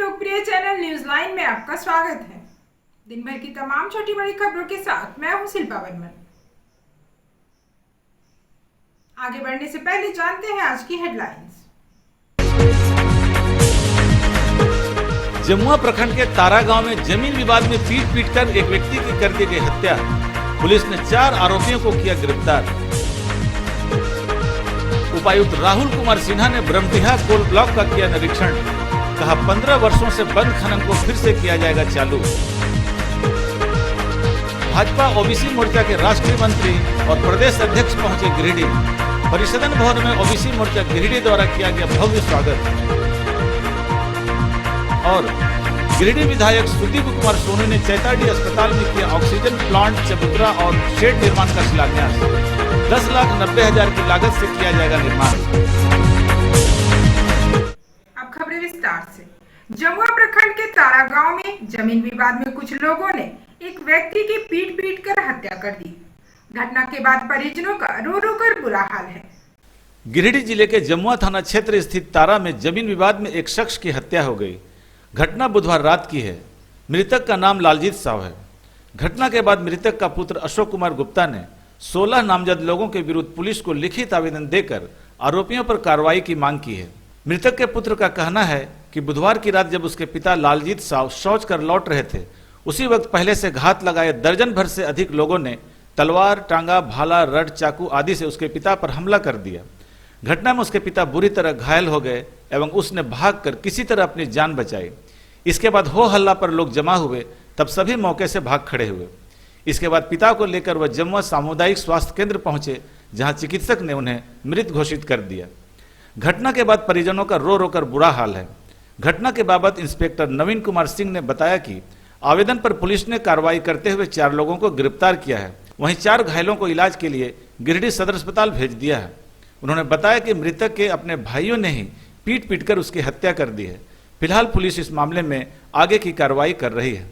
लोकप्रिय channel news line में आपका स्वागत है। दिन भर की तमाम छोटी बड़ी खबरों के साथ मैं हूं शिल्पा वर्मन। आगे बढ़ने से पहले जानते हैं आज की हेडलाइंस। जमुआ प्रखंड के तारा गांव में जमीन विवाद में पीट कर एक व्यक्ति की कर दी गई हत्या। पुलिस ने 4 आरोपियों को किया गिरफ्तार। उपायुक्त राहुल कुमार सिन्हा ने ब्रह्मडीहा कोल ब्लॉक का किया निरीक्षण। कहा 15 वर्षों से बंद खनन को फिर से किया जाएगा चालू। भाजपा ओबीसी मोर्चा के राष्ट्रीय मंत्री और प्रदेश अध्यक्ष पहुंचे गिरिडीह। परिसदन भवन में ओबीसी मोर्चा गिरिडीह द्वारा किया गया भव्य स्वागत। और गिरिडीह विधायक सुदीप कुमार सोनू ने चैताडी अस्पताल में किया ऑक्सीजन प्लांट, चबूतरा और शेड निर्माण का शिलान्यास। 10,90,000 की लागत से किया जाएगा निर्माण। अब खबरें विस्तार से। जमुआ प्रखंड के तारा गांव में जमीन विवाद में कुछ लोगों ने एक व्यक्ति की पीट कर हत्या कर दी। घटना के बाद परिजनों का रो रो कर बुरा हाल है। गिरिडीह जिले के जमुआ थाना क्षेत्र स्थित तारा में जमीन विवाद में एक शख्स की हत्या हो गई। घटना बुधवार रात की है। मृतक का नाम लालजीत साव है। घटना के बाद मृतक का पुत्र अशोक कुमार गुप्ता ने 16 नामजद लोगों के विरुद्ध पुलिस को लिखित आवेदन देकर आरोपियों पर कार्रवाई की मांग की है। मृतक के पुत्र का कहना है कि बुधवार की रात जब उसके पिता लालजीत साव शौच कर लौट रहे थे, उसी वक्त पहले से घात लगाए दर्जन भर से अधिक लोगों ने तलवार, टांगा, भाला, रड, चाकू आदि से उसके पिता पर हमला कर दिया। घटना में उसके पिता बुरी तरह घायल हो गए एवं उसने भागकर किसी तरह अपनी जान बचाई। इसके बाद हो हल्ला पर लोग जमा हुए, तब सभी मौके से भाग खड़े हुए। इसके बाद पिता को लेकर वह जमुआ सामुदायिक स्वास्थ्य केंद्र पहुंचे, जहां चिकित्सक ने उन्हें मृत घोषित कर दिया। घटना के बाद परिजनों का रो रो कर बुरा हाल है। घटना के बाबत इंस्पेक्टर नवीन कुमार सिंह ने बताया कि आवेदन पर पुलिस ने कार्रवाई करते हुए 4 लोगों को गिरफ्तार किया है। वहीं 4 घायलों को इलाज के लिए गिरिडीह सदर अस्पताल भेज दिया है। उन्होंने बताया कि मृतक के अपने भाइयों ने ही पीट कर उसकी हत्या कर दी है। फिलहाल पुलिस इस मामले में आगे की कार्रवाई कर रही है।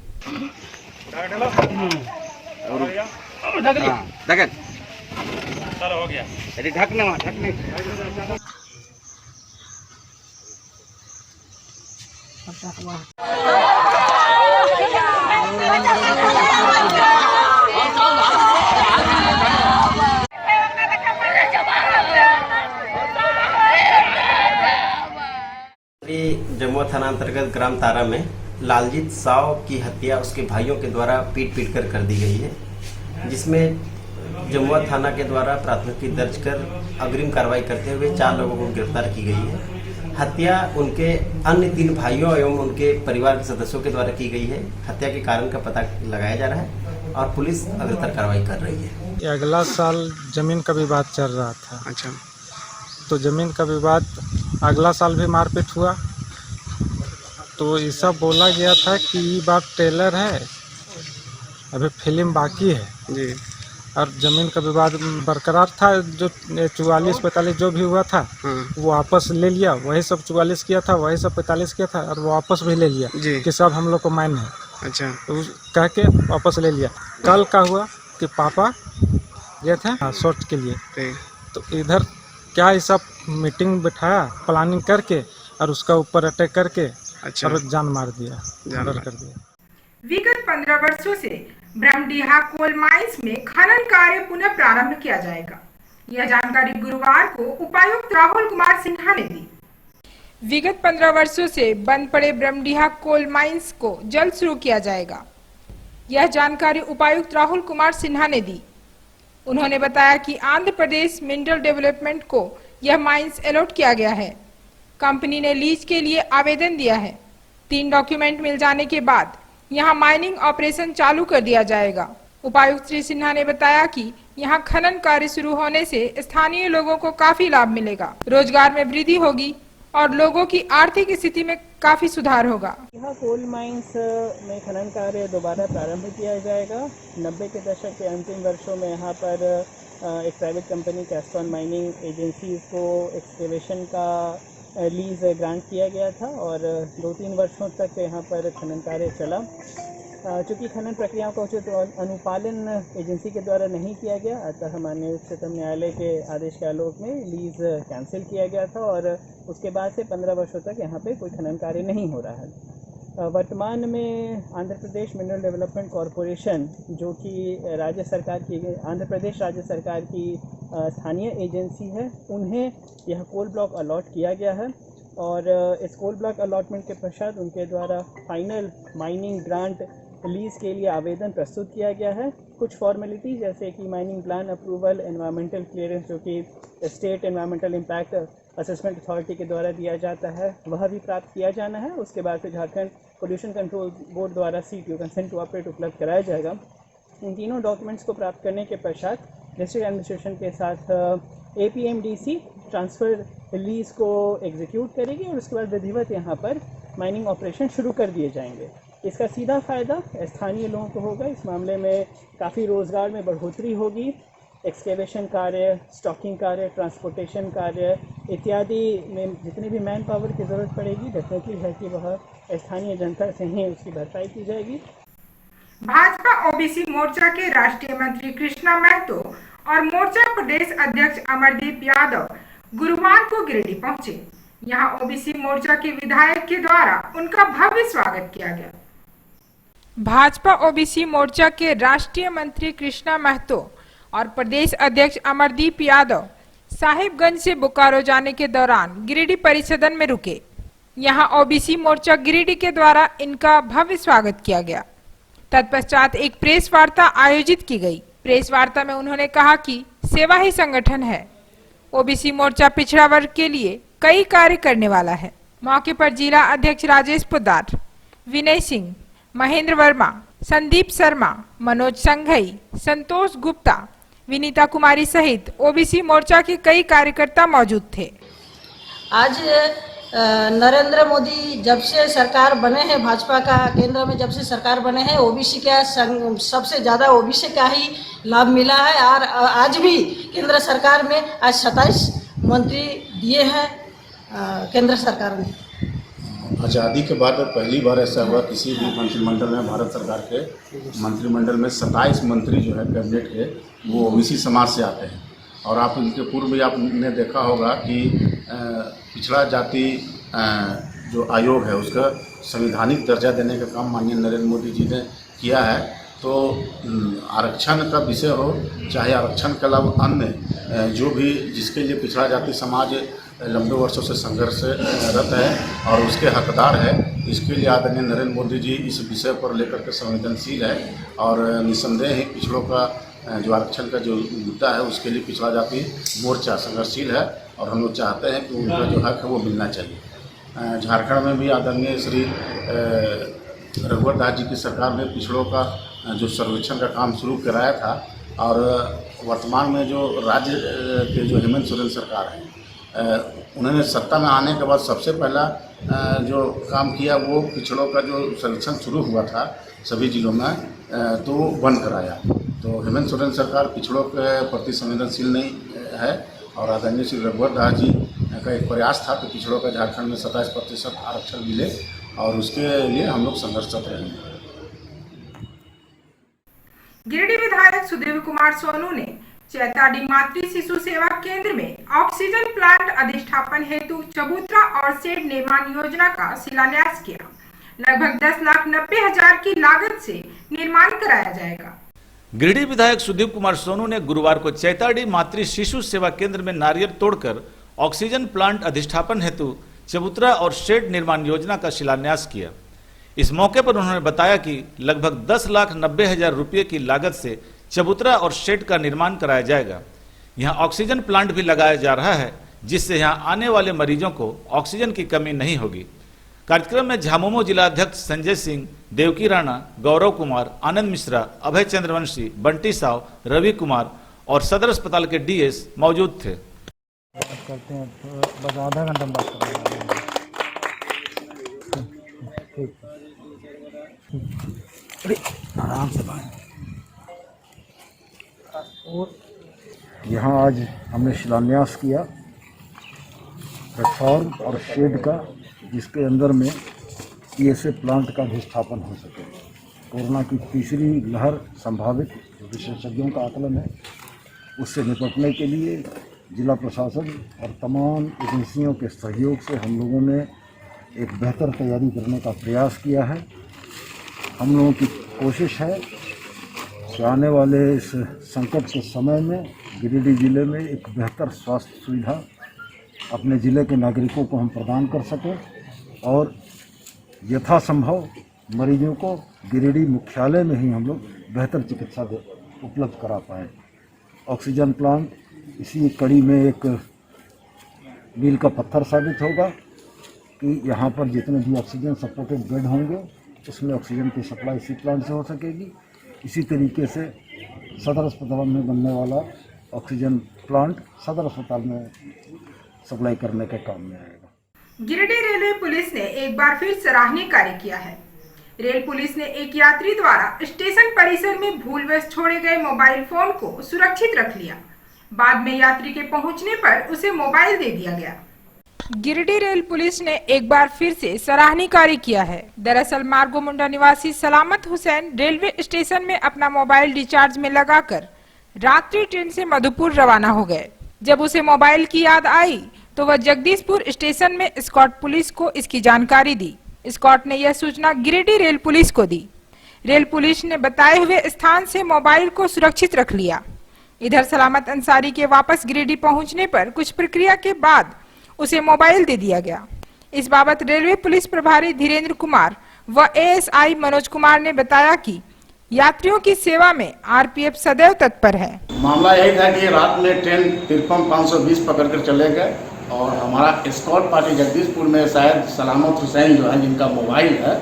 जमुआ थाना अंतर्गत ग्राम तारा में लालजीत साव की हत्या उसके भाइयों के द्वारा पीट कर दी गई है, जिसमें जमुआ थाना के द्वारा प्राथमिकी दर्ज कर अग्रिम कार्रवाई करते हुए 4 लोगों को गिरफ्तार की गई है। हत्या उनके अन्य 3 भाइयों एवं उनके परिवार के सदस्यों के द्वारा की गई है। हत्या के कारण का पता लगाया जा रहा है और पुलिस अग्रतर कार्रवाई कर रही है। अगला साल जमीन का विवाद चल रहा था। अच्छा, तो जमीन का विवाद अगला साल भी मारपीट हुआ। तो ये सब बोला गया था कि ये बात ट्रेलर है, अभी फिल्म बाकी है जी। और ज़मीन का विवाद बरकरार था। जो 44-45 जो भी हुआ था, वो वापस ले लिया। वही सब 44 किया था, वही सब 45 किया था और वो वापस भी ले लिया जी। कि सब हम लोग को मान्य है। अच्छा, तो कह के वापस ले लिया। कल का हुआ कि पापा गए थे शॉर्ट के लिए, तो इधर क्या ये सब मीटिंग बिठाया प्लानिंग करके और उसका ऊपर अटैक करके अच्छा, और जान मार दिया, मर्डर कर दिया। विगत 15 वर्षों से ब्रह्मडीहा कोल माइंस में खनन कार्य पुनः प्रारंभ किया जाएगा। यह जानकारी गुरुवार को उपायुक्त राहुल कुमार सिन्हा ने दी। विगत 15 वर्षों से बंद पड़े ब्रह्मडीहा कोल माइंस को जल्द शुरू किया जाएगा। यह जानकारी उपायुक्त राहुल कुमार सिन्हा ने दी। उन्होंने बताया कि आंध्र प्रदेश मिनरल डेवलपमेंट को यह माइंस अलॉट किया गया है। कंपनी ने लीज के लिए आवेदन दिया है। 3 डॉक्यूमेंट मिल जाने के बाद यहां माइनिंग ऑपरेशन चालू कर दिया जाएगा। उपायुक्त श्री सिन्हा ने बताया कि यहां खनन कार्य शुरू होने से स्थानीय लोगों को काफी लाभ मिलेगा, रोजगार में वृद्धि होगी और लोगों की आर्थिक स्थिति में काफी सुधार होगा। यहाँ कोल माइंस में खनन कार्य दोबारा प्रारंभ किया जाएगा। 90 के दशक के अंतिम वर्षों में यहाँ पर एक प्राइवेट कंपनी कैस्ट्रॉन माइनिंग एजेंसीज को एक्सकेवेशन का लीज ग्रांट किया गया था और 2-3 वर्षों तक यहाँ पर खनन कार्य चला। चूँकि खनन प्रक्रियाओं का उचित अनुपालन एजेंसी के द्वारा नहीं किया गया, अतः माननीय उच्चतम न्यायालय के आदेश के आलोक में लीज कैंसिल किया गया था और उसके बाद से 15 वर्षों तक यहाँ पे कोई खनन कार्य नहीं हो रहा है। वर्तमान में Andhra Pradesh mineral development corporation, जो कि राज्य सरकार की, आंध्र प्रदेश राज्य सरकार की स्थानीय एजेंसी है, उन्हें यह कोल ब्लॉक अलॉट किया गया है। और इस कोल ब्लॉक अलॉटमेंट के पश्चात उनके द्वारा फाइनल माइनिंग ग्रांट लीज के लिए आवेदन प्रस्तुत किया गया है। कुछ फॉर्मेलिटी जैसे कि mining plan approval, environmental clearance जो कि state environmental impact assessment authority के द्वारा दिया जाता है, वह भी प्राप्त किया जाना है। उसके बाद फिर झारखंड पोल्यूशन कंट्रोल बोर्ड द्वारा CTO कंसेंट टू ऑपरेट उपलब्ध कराया जाएगा। इन तीनों डॉक्यूमेंट्स को प्राप्त करने के पश्चात डिस्ट्रिक्ट एडमिनिस्ट्रेशन के साथ APMDC ट्रांसफ़र लीज को एग्जीक्यूट करेगी और उसके बाद विधिवत यहाँ पर माइनिंग ऑपरेशन शुरू कर दिए जाएंगे। इसका सीधा फ़ायदा स्थानीय लोगों को होगा। इस मामले में काफ़ी रोज़गार में बढ़ोतरी होगी। एक्सकेवेशन कार्य, स्टॉकिंग कार्य, ट्रांसपोर्टेशन कार्य इत्यादि में जितनी भी मैन पावर की ज़रूरत पड़ेगी, डेफिनेटली है कि वह स्थानीय जनता से ही उसकी भरपाई की जाएगी। भाजपा OBC मोर्चा के राष्ट्रीय मंत्री कृष्णा महतो और मोर्चा प्रदेश अध्यक्ष अमरदीप यादव गुरुवार को गिरिडीह पहुंचे। यहां OBC मोर्चा के विधायक के द्वारा उनका भव्य स्वागत किया गया। भाजपा OBC मोर्चा के राष्ट्रीय मंत्री कृष्णा महतो और प्रदेश अध्यक्ष अमरदीप यादव साहिबगंज से बोकारो जाने के दौरान गिरिडीह परिसदन में रुके। यहां OBC मोर्चा गिरिडीह के द्वारा इनका भव्य स्वागत किया गया। तत्पश्चात एक प्रेस वार्ता आयोजित की गई। प्रेस वार्ता में उन्होंने कहा कि सेवा ही संगठन है। OBC मोर्चा पिछड़ा वर्ग के लिए कई कार्य करने वाला है। मौके पर जिला अध्यक्ष राजेश पोद्दार, विनय सिंह, महेंद्र वर्मा, संदीप शर्मा, मनोज संघई, संतोष गुप्ता, विनीता कुमारी सहित OBC मोर्चा के कई कार्यकर्ता मौजूद थे। आज नरेंद्र मोदी जब से सरकार बने हैं, भाजपा का केंद्र में जब से सरकार बने हैं, OBC का सबसे ज़्यादा OBC का ही लाभ मिला है। और आज भी केंद्र सरकार में आज 27 मंत्री दिए हैं केंद्र सरकार ने। आज़ादी के बाद पहली बार ऐसा हुआ किसी भी मंत्रिमंडल में, भारत सरकार के मंत्रिमंडल में 27 मंत्री जो है कैबिनेट के, वो OBC समाज से आते हैं। और आप इनके पूर्व भी आपने देखा होगा कि पिछड़ा जाति जो आयोग है उसका संवैधानिक दर्जा देने का काम माननीय नरेंद्र मोदी जी ने किया है। तो आरक्षण का विषय हो, चाहे आरक्षण के अलावा अन्य जो भी जिसके लिए पिछड़ा जाति समाज लंबे वर्षों से संघर्षरत है और उसके हकदार है, इसके लिए आदरणीय नरेंद्र मोदी जी इस विषय पर लेकर के संवेदनशील है। और निस्संदेह ही पिछड़ों का जो आरक्षण का जो मुद्दा है उसके लिए पिछड़ा जाति मोर्चा संघर्षशील है और हम लोग चाहते हैं कि उनका जो हक है वो मिलना चाहिए। झारखंड में भी आदरणीय श्री रघुवर दास जी की सरकार ने पिछड़ों का जो सर्वेक्षण का काम शुरू कराया था। और वर्तमान में जो राज्य के जो हेमंत सोरेन सरकार है, उन्होंने सत्ता में आने के बाद सबसे पहला जो काम किया वो पिछड़ों का जो सर्वेक्षण शुरू हुआ था सभी जिलों में, तो बंद कराया। तो हेमंत सोरेन सरकार पिछड़ों के प्रति संवेदनशील नहीं है। और आदरणीय श्री रघुवर दास जी का एक प्रयास था कि पिछड़ों का झारखंड में 27% आरक्षण मिले और उसके लिए हम लोग संघर्षरत रहेंगे। गिरिडीह विधायक सुदेव कुमार सोनू ने चैताडी मातृ शिशु सेवा केंद्र में ऑक्सीजन प्लांट अधिष्ठापन हेतु चबूतरा और शेड निर्माण योजना का शिलान्यास किया। लगभग 10,90,000 की लागत से निर्माण कराया जाएगा। गिरिडीह विधायक सुदेव कुमार सोनू ने गुरुवार को चैताडी मातृ शिशु सेवा केंद्र में नारियल तोड़कर ऑक्सीजन प्लांट अधिष्ठापन हेतु चबूतरा और शेड निर्माण योजना का शिलान्यास किया। इस मौके पर उन्होंने बताया कि लगभग 10,90,000 रुपये की लागत से चबूतरा और शेड का निर्माण कराया जाएगा। यहाँ ऑक्सीजन प्लांट भी लगाया जा रहा है, जिससे यहाँ आने वाले मरीजों को ऑक्सीजन की कमी नहीं होगी। कार्यक्रम में झामुमो जिला अध्यक्ष संजय सिंह, देवकी राणा, गौरव कुमार, आनंद मिश्रा, अभय चंद्रवंशी, बंटी साव, रवि कुमार और सदर अस्पताल के DS मौजूद थे। करते हैं बस आधा घंटा में बात करेंगे। आराम से बात। यहाँ आज हमने शिलान्यास किया प्लेटफॉर्म और शेड का, जिसके अंदर में PSA प्लांट का भी स्थापन हो सके। कोरोना की तीसरी लहर संभावित विशेषज्ञों का आकलन है, उससे निपटने के लिए जिला प्रशासन और तमाम एजेंसियों के सहयोग से हम लोगों ने एक बेहतर तैयारी करने का प्रयास किया है। हम लोगों की कोशिश है कि आने वाले इस संकट के समय में गिरिडीह जिले में एक बेहतर स्वास्थ्य सुविधा अपने ज़िले के नागरिकों को हम प्रदान कर सकें और यथासंभव मरीजों को गिरिडीह मुख्यालय में ही हम लोग बेहतर चिकित्सा उपलब्ध करा पाएँ। ऑक्सीजन प्लांट इसी कड़ी में एक मील का पत्थर साबित होगा कि यहाँ पर जितने भी ऑक्सीजन सपोर्टेड बेड होंगे उसमें ऑक्सीजन की सप्लाई इसी प्लांट से हो सकेगी। इसी तरीके से सदर अस्पताल में बनने वाला ऑक्सीजन प्लांट सदर अस्पताल में सप्लाई करने के काम में आएगा। गिरिडीह रेलवे पुलिस ने एक बार फिर सराहनीय कार्य किया है। रेल पुलिस ने एक यात्री द्वारा स्टेशन परिसर में भूलवश छोड़े गए मोबाइल फोन को सुरक्षित रख लिया। बाद में यात्री के पहुंचने पर उसे मोबाइल दे दिया गया। गिरिडीह रेल पुलिस ने एक बार फिर से सराहनीय कार्य किया है। दरअसल मार्गो मुंडा निवासी सलामत हुसैन रेलवे स्टेशन में अपना मोबाइल रिचार्ज में लगाकर रात्रि ट्रेन से मधुपुर रवाना हो गए। जब उसे मोबाइल की याद आई तो वह जगदीशपुर स्टेशन में स्कॉट पुलिस को इसकी जानकारी दी। स्कॉट ने यह सूचना गिरिडीह रेल पुलिस को दी। रेल पुलिस ने बताए हुए स्थान से मोबाइल को सुरक्षित रख लिया। इधर सलामत अंसारी के वापस गिरिडीह पहुंचने पर कुछ प्रक्रिया के बाद उसे मोबाइल दे दिया गया। इस बाबत रेलवे पुलिस प्रभारी धीरेन्द्र कुमार व एएसआई मनोज कुमार ने बताया कि यात्रियों की सेवा में आरपीएफ सदैव तत्पर है। मामला यही था कि रात में ट्रेन 53-520 पकड़ कर चले गए और हमारा स्कॉट पार्टी जगदीशपुर में शायद सलामत हुसैन जो है जिनका मोबाइल है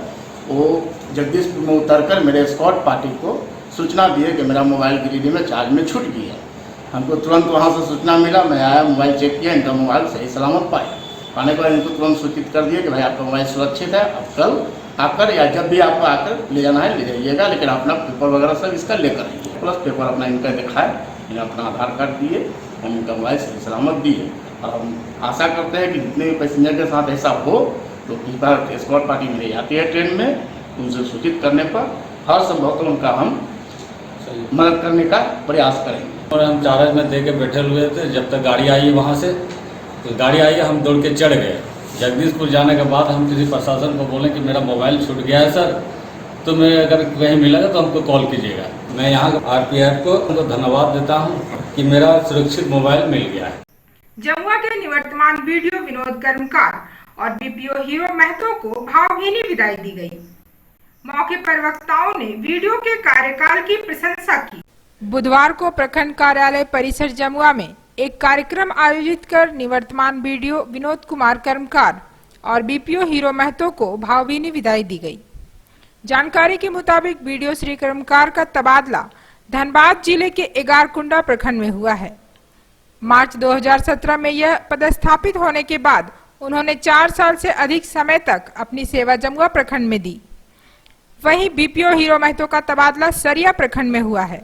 वो जगदीशपुर में उतरकर मेरे स्कॉट पार्टी को सूचना दिए कि मेरा मोबाइल गिरिडीह में चार्ज में छूट गया। हमको तुरंत वहाँ से सूचना मिला, मैं आया, मोबाइल चेक किया, इनका मोबाइल सही सलामत पाने के बाद इनको तुरंत सूचित कर दिया कि भाई आपका मोबाइल सुरक्षित है, अब कल आकर या जब भी आपको आकर ले जाना है ले जाइएगा, लेकिन अपना पेपर वगैरह सब इसका लेकर आइए। प्लस पेपर अपना इनका दिखाए, इन्हें अपना आधार कार्ड दिए, हम इनका मोबाइल सही सलामत दिए। और हम आशा करते हैं कि जितने भी पैसेंजर के साथ ऐसा हो तो इस बार स्कॉट पार्टी मेरी आती है ट्रेन में, उनसे सूचित करने पर हर संभव उनका हम मदद करने का प्रयास करेंगे। और हम चार्ज में दे के बैठे हुए थे, जब तक गाड़ी आई वहाँ से, तो गाड़ी आई हम दौड़ के चढ़ गए। जगदीशपुर जाने के बाद हम किसी प्रशासन को बोले कि मेरा मोबाइल छूट गया है सर, तो मैं अगर कहीं मिलेगा तो हमको कॉल कीजिएगा। मैं यहाँ आरपीएफ को धन्यवाद देता हूँ कि मेरा सुरक्षित मोबाइल मिल गया है। जमुआ के निवर्तमान वीडियो विनोद कर्मकार और बीपीओ हीरो महतो को भावभीनी विदाई दी गई। मौके पर वक्ताओं ने वीडियो के कार्यकाल की प्रशंसा की। बुधवार को प्रखंड कार्यालय परिसर जमुआ में एक कार्यक्रम आयोजित कर निवर्तमान बीडीओ विनोद कुमार कर्मकार और बीपीओ हीरो महतो को भावभीनी विदाई दी गई। जानकारी के मुताबिक बीडीओ श्री कर्मकार का तबादला धनबाद जिले के एगारकुंडा प्रखंड में हुआ है। मार्च 2017 में यह पदस्थापित होने के बाद उन्होंने 4 साल से अधिक समय तक अपनी सेवा जमुआ प्रखंड में दी। वहीं बीपीओ हीरो महतो का तबादला सरिया प्रखंड में हुआ है।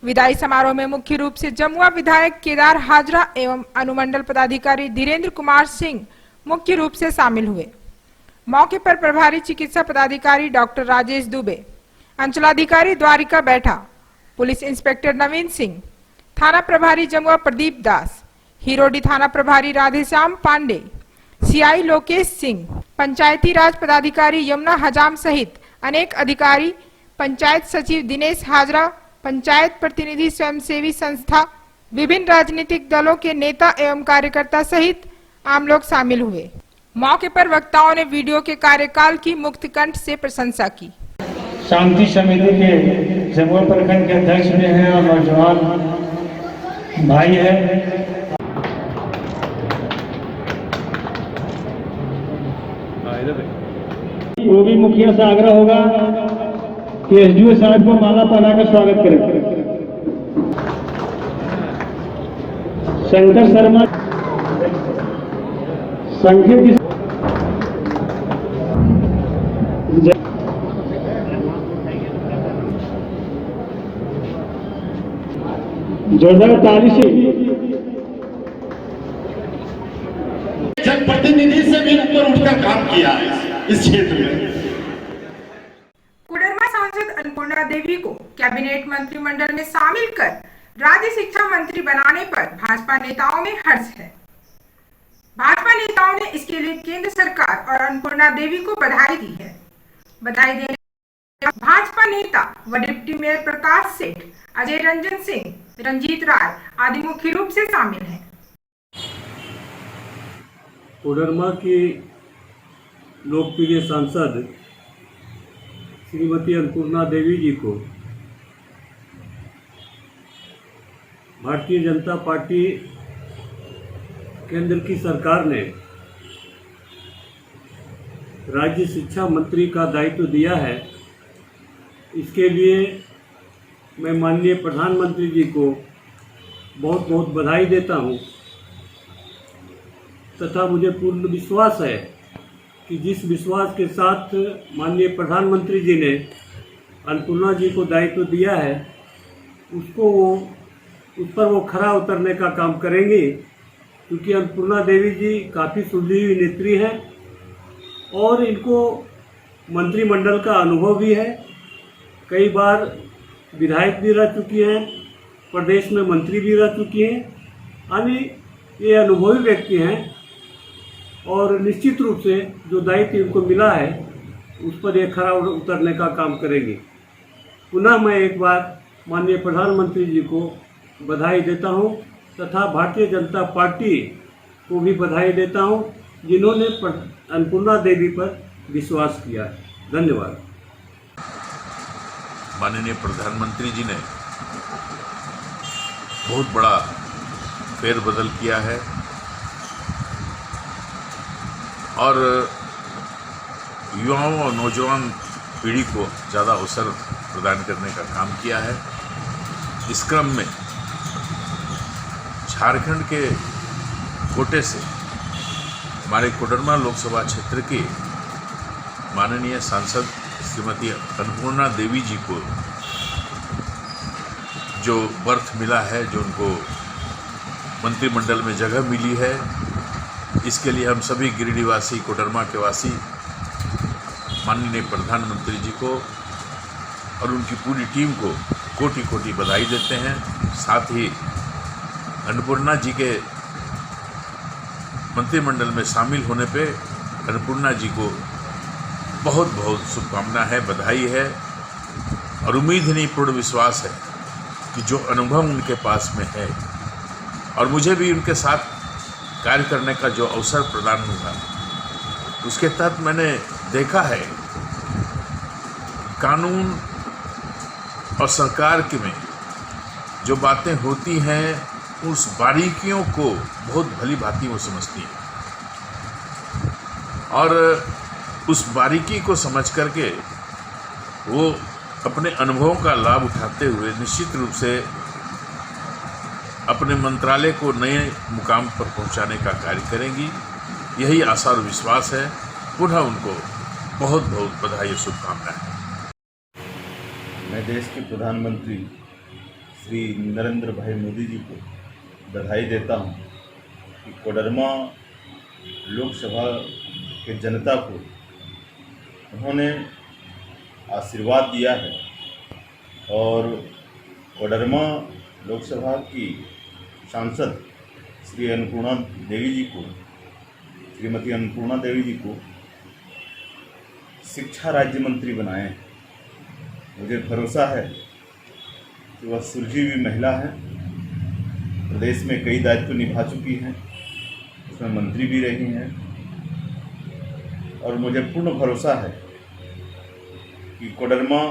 विदाई समारोह में मुख्य रूप से जमुआ विधायक केदार हाजरा एवं अनुमंडल पदाधिकारी धीरेन्द्र कुमार सिंह मुख्य रूप से शामिल हुए। मौके पर प्रभारी चिकित्सा पदाधिकारी डॉक्टर राजेश दुबे, अंचलाधिकारी द्वारिका बैठा, पुलिस इंस्पेक्टर नवीन सिंह, थाना प्रभारी जमुआ प्रदीप दास, हिरोडी थाना प्रभारी राधेश्याम पांडे, सीआई लोकेश सिंह, पंचायती राज पदाधिकारी यमुना हजाम सहित अनेक अधिकारी, पंचायत सचिव दिनेश हाजरा, पंचायत प्रतिनिधि स्वयंसेवी संस्था, विभिन्न राजनीतिक दलों के नेता एवं कार्यकर्ता सहित आम लोग शामिल हुए। मौके पर वक्ताओं ने वीडियो के कार्यकाल की मुक्त कंठ से प्रशंसा की। शांति समिति के जमुआ प्रखंड के अध्यक्ष में हैं और नौजवान भाई है। वो भी मुखिया से आग्रह होगा कि एसडीओ साहब को माला पहनाकर स्वागत करें। शंकर शर्मा संघीय जोरदार ताली से जनप्रतिनिधि से भी ऊपर उठकर काम किया है इस क्षेत्र में। कोडरमा सांसद अन्नपूर्णा देवी को कैबिनेट मंत्रिमंडल में शामिल कर राज्य शिक्षा मंत्री बनाने पर भाजपा नेताओं में हर्ष है। भाजपा नेताओं ने इसके लिए केंद्र सरकार और अन्नपूर्णा देवी को बधाई दी है। बधाई देने भाजपा नेता व डिप्टी मेयर प्रकाश सेठ, अजय रंजन सिंह, रंजीत राय आदि मुख्य रूप से शामिल हैं। कोडरमा की लोकप्रिय सांसद श्रीमती अन्नपूर्णा देवी जी को भारतीय जनता पार्टी केंद्र की सरकार ने राज्य शिक्षा मंत्री का दायित्व दिया है। इसके लिए मैं माननीय प्रधानमंत्री जी को बहुत बहुत बधाई देता हूं तथा मुझे पूर्ण विश्वास है कि जिस विश्वास के साथ माननीय प्रधानमंत्री जी ने अन्नपूर्णा जी को दायित्व दिया है उस पर वो खरा उतरने का काम करेंगे, क्योंकि अन्नपूर्णा देवी जी काफ़ी सुलझी हुई नेत्री हैं और इनको मंत्रिमंडल का अनुभव भी है। कई बार विधायक भी रह चुकी हैं, प्रदेश में मंत्री भी रह चुकी हैं, यानी ये अनुभवी व्यक्ति हैं और निश्चित रूप से जो दायित्व इनको मिला है उस पर ये खरा उतरने का काम करेंगे। पुनः मैं एक बार माननीय प्रधानमंत्री जी को बधाई देता हूं तथा भारतीय जनता पार्टी को भी बधाई देता हूं जिन्होंने अन्नपूर्णा देवी पर विश्वास किया है। धन्यवाद। माननीय प्रधानमंत्री जी ने बहुत बड़ा फेरबदल किया है और युवाओं और नौजवान पीढ़ी को ज़्यादा अवसर प्रदान करने का काम किया है। इस क्रम में झारखंड के कोटे से हमारे कोडरमा लोकसभा क्षेत्र के माननीय सांसद श्रीमती अन्नपूर्णा देवी जी को जो बर्थ मिला है, जो उनको मंत्रिमंडल में जगह मिली है, इसके लिए हम सभी गिरिडीहवासी, कोडरमा के वासी माननीय प्रधानमंत्री जी को और उनकी पूरी टीम को कोटि कोटि बधाई देते हैं। साथ ही अन्नपूर्णा जी के मंत्रिमंडल में शामिल होने पे अन्नपूर्णा जी को बहुत बहुत शुभकामना है, बधाई है और उम्मीद ही नहीं, पूर्ण विश्वास है कि जो अनुभव उनके पास में है और मुझे भी उनके साथ कार्य करने का जो अवसर प्रदान हुआ उसके तहत मैंने देखा है कानून और सरकार के में जो बातें होती हैं उस बारीकियों को बहुत भली भांति वो समझती हैं और उस बारीकी को समझ करके वो अपने अनुभवों का लाभ उठाते हुए निश्चित रूप से अपने मंत्रालय को नए मुकाम पर पहुंचाने का कार्य करेंगी। यही आशा और विश्वास है। पुनः उनको बहुत बहुत बधाई और शुभकामनाएं। मैं देश के प्रधानमंत्री श्री नरेंद्र भाई मोदी जी को बधाई देता हूं कि कोडरमा लोकसभा के जनता को उन्होंने आशीर्वाद दिया है और कोडरमा लोकसभा की सांसद श्रीमती अन्नपूर्णा देवी जी को शिक्षा राज्य मंत्री बनाए हैं। मुझे भरोसा है कि वह सुलझी हुई महिला है, प्रदेश में कई दायित्व निभा चुकी हैं, उसमें मंत्री भी रही हैं और मुझे पूर्ण भरोसा है कि कोडरमा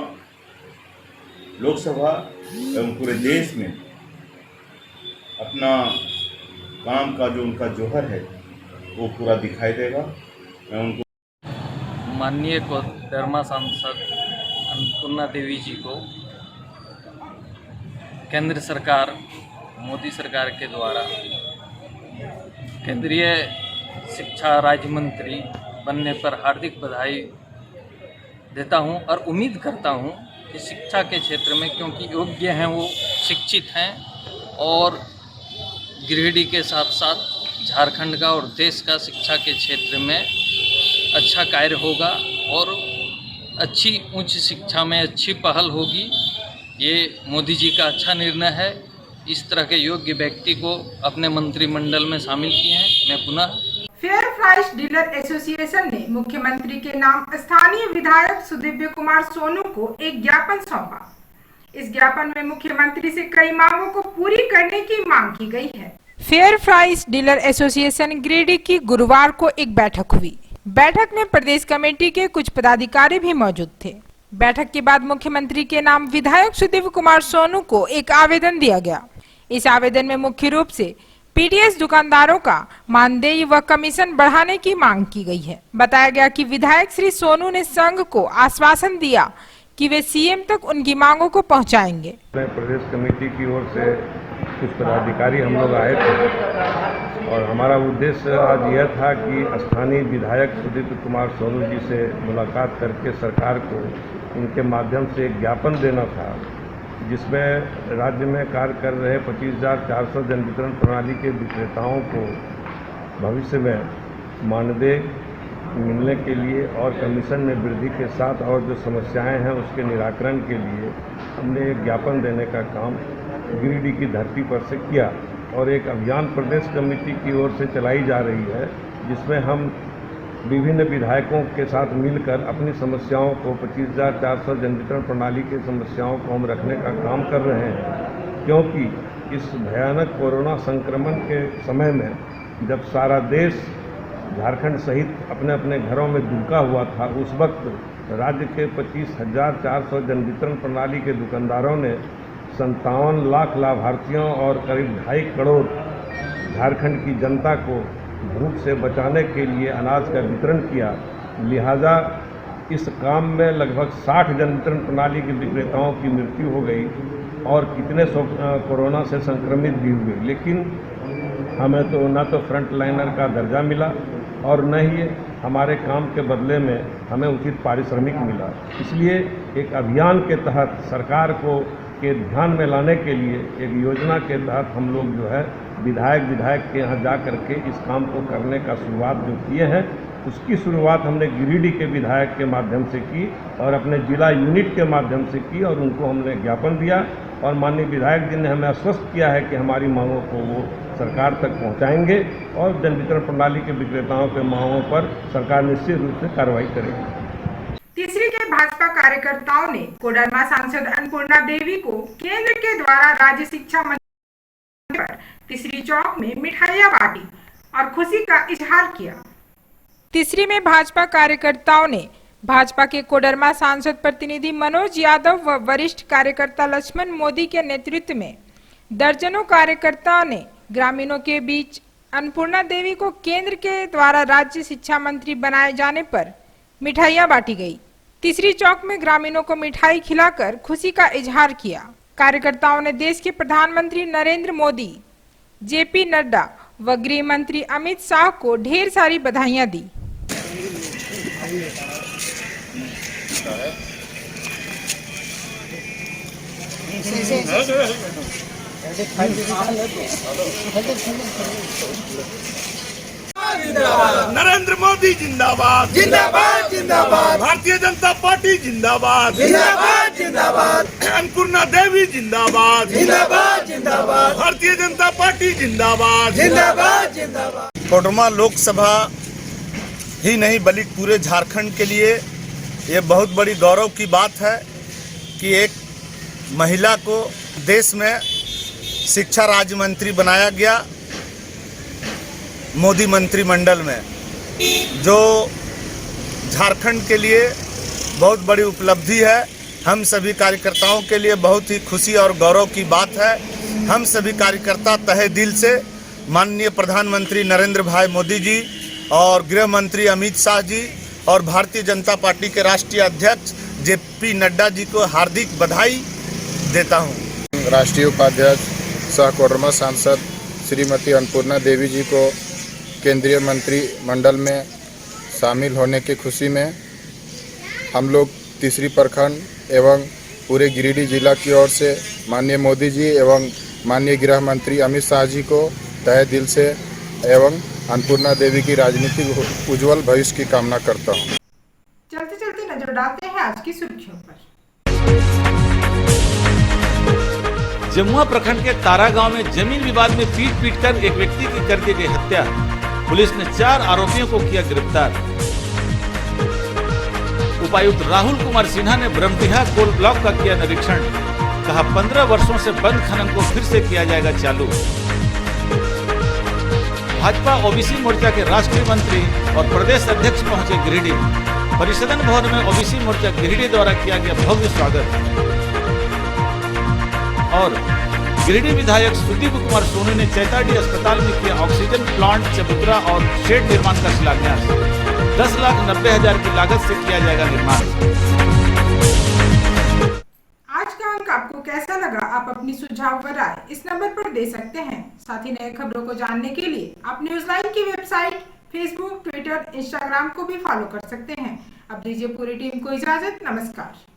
लोकसभा एवं पूरे देश में अपना काम का जो उनका जौहर है वो पूरा दिखाई देगा। मैं उनको माननीय कोडरमा सांसद अन्नपूर्णा देवी जी को केंद्र सरकार, मोदी सरकार के द्वारा केंद्रीय शिक्षा राज्य मंत्री बनने पर हार्दिक बधाई देता हूं और उम्मीद करता हूं कि शिक्षा के क्षेत्र में, क्योंकि योग्य हैं, वो शिक्षित हैं और गिरिडीह के साथ साथ झारखंड का और देश का शिक्षा के क्षेत्र में अच्छा कार्य होगा और अच्छी उच्च शिक्षा में अच्छी पहल होगी। ये मोदी जी का अच्छा निर्णय है। इस तरह के योग्य व्यक्ति को अपने मंत्रिमंडल में शामिल किए हैं। मैं पुनः फेयर प्राइस डीलर एसोसिएशन ने मुख्यमंत्री के नाम स्थानीय विधायक सुदिव्य कुमार सोनू को एक ज्ञापन सौंपा। इस ज्ञापन में मुख्यमंत्री से कई मांगों को पूरी करने की मांग की गई है। Fair price dealer association Giridih की गुरुवार को एक बैठक हुई। बैठक में प्रदेश कमेटी के कुछ पदाधिकारी भी मौजूद थे। बैठक के बाद मुख्यमंत्री के नाम विधायक सुदिव्य कुमार सोनू को एक आवेदन दिया गया। इस आवेदन में मुख्य रूप से पीडीएस दुकानदारों का मानदेय व कमीशन बढ़ाने की मांग की गई है। बताया गया कि विधायक श्री सोनू ने संघ को आश्वासन दिया कि वे सीएम तक उनकी मांगों को पहुंचाएंगे। प्रदेश कमेटी की ओर से कुछ पदाधिकारी हम लोग आए थे और हमारा उद्देश्य आज यह था कि स्थानीय विधायक सुदिव्य कुमार सोनू जी से मुलाकात करके सरकार को उनके माध्यम से एक ज्ञापन देना था, जिसमें राज्य में कार्य कर रहे 25,400 जन वितरण प्रणाली के विक्रेताओं को भविष्य में मानदेय मिलने के लिए और कमीशन में वृद्धि के साथ और जो समस्याएं हैं उसके निराकरण के लिए हमने एक ज्ञापन देने का काम गिरिडीह की धरती पर से किया और एक अभियान प्रदेश कमेटी की ओर से चलाई जा रही है, जिसमें हम विभिन्न विधायकों के साथ मिलकर अपनी समस्याओं को 25,400 जन वितरण प्रणाली की समस्याओं को हम रखने का काम कर रहे हैं, क्योंकि इस भयानक कोरोना संक्रमण के समय में जब सारा देश झारखंड सहित अपने अपने घरों में दुबका हुआ था, उस वक्त राज्य के 25,400 जन वितरण प्रणाली के दुकानदारों ने 57 लाख लाभार्थियों और करीब 2.5 करोड़ झारखंड की जनता को भूख से बचाने के लिए अनाज का वितरण किया। लिहाजा इस काम में लगभग 60 जन वितरण प्रणाली के विक्रेताओं की मृत्यु हो गई और कितने सौ कोरोना से संक्रमित भी हुए, लेकिन हमें तो न तो फ्रंट लाइनर का दर्जा मिला और न ही हमारे काम के बदले में हमें उचित पारिश्रमिक मिला। इसलिए एक अभियान के तहत सरकार को के ध्यान में लाने के लिए एक योजना के तहत हम लोग जो है विधायक के यहाँ जा कर के इस काम को करने का शुरुआत जो किए हैं, उसकी शुरुआत हमने गिरिडीह के विधायक के माध्यम से की और अपने जिला यूनिट के माध्यम से की और उनको हमने ज्ञापन दिया और माननीय विधायक जी ने हमें आश्वस्त किया है कि हमारी मांगों को वो सरकार तक पहुंचाएंगे और जन वितरण प्रणाली के विक्रेताओं के मांगों पर सरकार निश्चित रूप से कार्रवाई करेगी। तीसरी के भाजपा कार्यकर्ताओं ने कोडरमा सांसद अन्नपूर्णा देवी को केंद्र के द्वारा राज्य शिक्षा मंत्री पर तीसरी चौक में मिठाइयां बांटी और खुशी का इजहार किया। तीसरी में भाजपा कार्यकर्ताओं ने भाजपा के कोडरमा सांसद प्रतिनिधि मनोज यादव व वरिष्ठ कार्यकर्ता लक्ष्मण मोदी के नेतृत्व में दर्जनों कार्यकर्ताओं ने ग्रामीणों के बीच अन्नपूर्णा देवी को केंद्र के द्वारा राज्य शिक्षा मंत्री बनाए जाने पर मिठाइयां बांटी गई। तीसरी चौक में ग्रामीणों को मिठाई खिलाकर खुशी का इजहार किया। कार्यकर्ताओं ने देश के प्रधानमंत्री नरेंद्र मोदी, जेपी नड्डा व गृह मंत्री अमित शाह को ढेर सारी बधाइयां दी। नरेंद्र मोदी जिंदाबाद जिंदाबाद जिंदाबाद, भारतीय जनता पार्टी जिंदाबाद जिंदाबाद जिंदाबाद, अन्नपूर्णा देवी जिंदाबाद जिंदाबाद जिंदाबाद, भारतीय जनता पार्टी जिंदाबाद जिंदाबाद जिंदाबाद। कोडरमा लोकसभा ही नहीं बल्कि पूरे झारखंड के लिए ये बहुत बड़ी गौरव की बात है कि एक महिला को देश में शिक्षा राज्य मंत्री बनाया गया मोदी मंत्रिमंडल में, जो झारखंड के लिए बहुत बड़ी उपलब्धि है। हम सभी कार्यकर्ताओं के लिए बहुत ही खुशी और गौरव की बात है। हम सभी कार्यकर्ता तहे दिल से माननीय प्रधानमंत्री नरेंद्र भाई मोदी जी और गृह मंत्री अमित शाह जी और भारतीय जनता पार्टी के राष्ट्रीय अध्यक्ष जेपी नड्डा जी को हार्दिक बधाई देता हूं। राष्ट्रीय उपाध्यक्ष सह कोडरमा सांसद श्रीमती अन्नपूर्णा देवी जी को केंद्रीय मंत्रिमंडल में शामिल होने की खुशी में हम लोग तीसरी प्रखंड एवं पूरे गिरिडीह जिला की ओर से माननीय मोदी जी एवं माननीय गृह मंत्री अमित शाह जी को तहे दिल से एवं अन्नपूर्णा देवी की राजनीतिक उज्जवल भविष्य की कामना करता हूँ। चलते चलते नजर डालते हैं आज की सुर्खियों पर। जमुआ प्रखंड के तारा गांव में जमीन विवाद में पीट कर एक व्यक्ति की कर दी गई हत्या। पुलिस ने 4 आरोपियों को किया गिरफ्तार। उपायुक्त राहुल कुमार सिन्हा ने ब्रह्मडीहा कोल ब्लॉक का किया निरीक्षण। कहा 15 वर्षों से बंद खनन को फिर से किया जाएगा चालू। भाजपा ओबीसी मोर्चा के राष्ट्रीय मंत्री और प्रदेश अध्यक्ष पहुंचे गिरिडीह। परिसदन भवन में ओबीसी मोर्चा गिरिडीह द्वारा किया गया भव्य स्वागत। और गिरिडीह विधायक सुदीप कुमार सोनी ने चैताडी अस्पताल में किया ऑक्सीजन प्लांट, चबूतरा और शेड निर्माण का शिलान्यास। 10,90,000 की लागत से किया जाएगा निर्माण। आज का अंक आपको कैसा लगा? आप अपनी सुझाव व राय इस नंबर पर दे सकते हैं। साथ ही नए खबरों को जानने के लिए आप न्यूज लाइन की वेबसाइट, फेसबुक, ट्विटर, इंस्टाग्राम को भी फॉलो कर सकते हैं। अब दीजिए पूरी टीम को इजाजत। नमस्कार।